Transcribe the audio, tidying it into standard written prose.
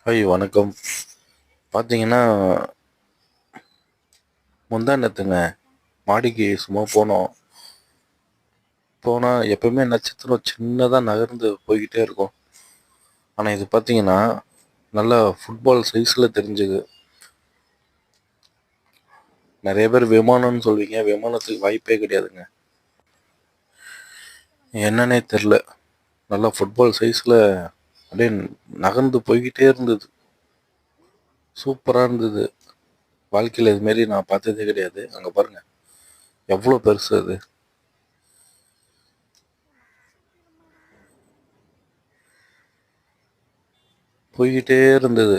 Hi வணக்கம். பார்த்தீங்கன்னா, முந்தா நேத்துங்க மாடிக்கு சும்மா போனோம். போனா எப்பவுமே நட்சத்திரம் சின்னதா நகர்ந்து போய்க்கிட்டே இருக்கும். ஆனா இது பார்த்தீங்கன்னா, நல்லா ஃபுட்பால் சைஸ்ல தெரிஞ்சது. நெறைய பேர் விமானம்னு சொல்வீங்க. விமானத்துக்கு வாய்ப்பே கிடையாதுங்க. என்னன்னே தெர்ல. நல்லா ஃபுட்பால் சைஸ்ல அப்படியே நகர்ந்து போய்க்கிட்டே இருந்தது. சூப்பரா இருந்தது. வாழ்க்கையில இது மாரி நான் பார்த்ததே கிடையாது. அங்க பாருங்க. எவ்வளோ பெருசு அது. போய்க்கிட்டே இருந்தது.